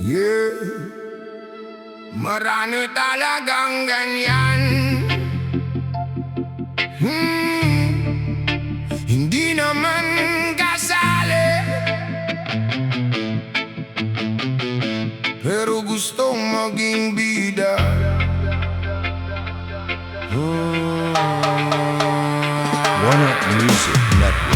Yeah, marami talagang ganyan. Hindi naman kasali, pero gustong maging bida. One Up Music Network.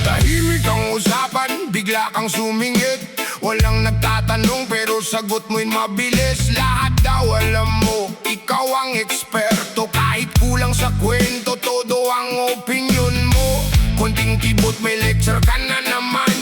Tahimik ang usapan, bigla kang sumingit. Walang nagtatanong pero sagot mo'y mabilis. Lahat daw alam mo, ikaw ang eksperto. Kahit kulang sa kwento, todo ang opinion mo. Konting kibot, may lecture ka na naman.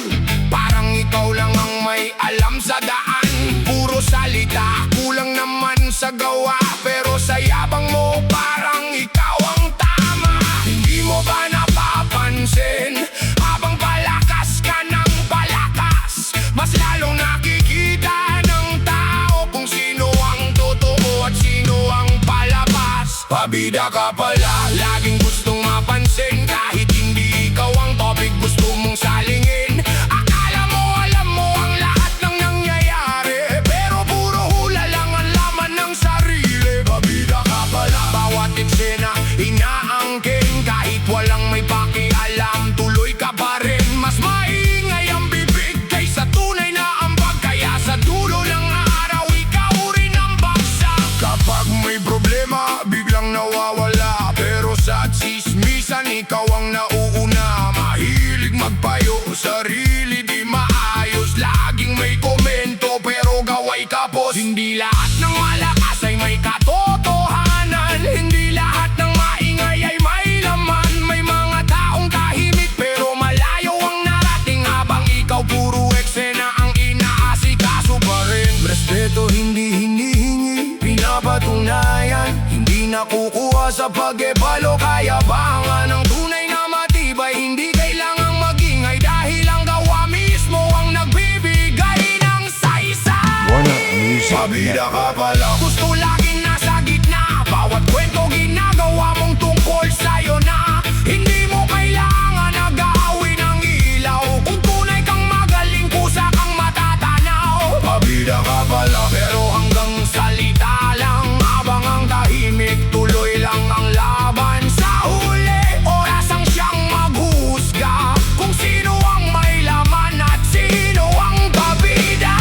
Parang ikaw lang ang may alam sa daan. Puro salita, kulang naman sa gawa. Pero sa yabang mo, parang ikaw ang tama. Hindi mo ba napapansin? Habang palakas ka ng palakas, mas lalong nakikita ng tao kung sino ang totoo at sino ang palabas. Pabida ka pala, laging gustong mapansin. Kahit hindi ikaw ang topic, gusto mong salingin. Akala mo alam mo ang lahat ng nangyayari, pero puro hula lang ang laman ng sarili. Pabida ka pala, bawat eksena inaangkin. Kahit walang may pakialam, tuloy ka pa rin. Mas maingay ang bibig kaysa tunay na ambag. Kaya sa dulo ng araw, ikaw rin ang bagsak. Kapag may problema, biglang nawawala. Pero sa tsismisan, ikaw ang nauuna. Mahilig magpayo, sarili di maayos. Laging may komento, pero gaway tapos. Hindi lahat ng malakas ay may katotohanan. Hindi lahat ng maingay ay may laman. May mga taong tahimik pero malayo ang narating. Habang ikaw puro eksena ang inaasikaso pa rin. Respeto hindi hinihingi, pinapatunayan. Hindi nakukuha sa pag-epalo. Kayabangan ng tunay na matibay. Hindi kailangang magingay dahil ang gawa mismo ang nagbibigay ng saysay. One Up Music Pabida Network. ka pala, gusto laging nasa gitna. Bawat kwento ginagawa mong tungkol sa'yo na. Hindi mo kailangan nag-aawin ng ilaw. Kung tunay kang magaling, kusa kang matatanaw. Pabida ka pala, pero hanggang salita lang. Habang ang tahimik, tuloy lang ang laban. Sa huli, oras ang siyang maghuhusga kung sino ang may laman at sino ang pabida.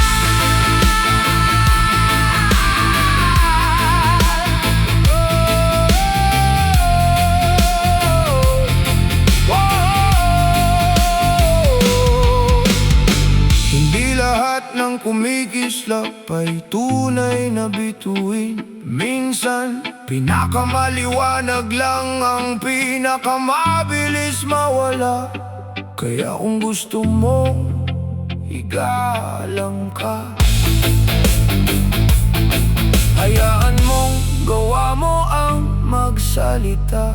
Hindi lahat ng kumikislap ay tunay na bituin. Minsan, pinakamaliwanag lang ang pinakamabilis mawala. Kaya kung gusto mo, igalang ka. Hayaan mong gawa mo ang magsalita.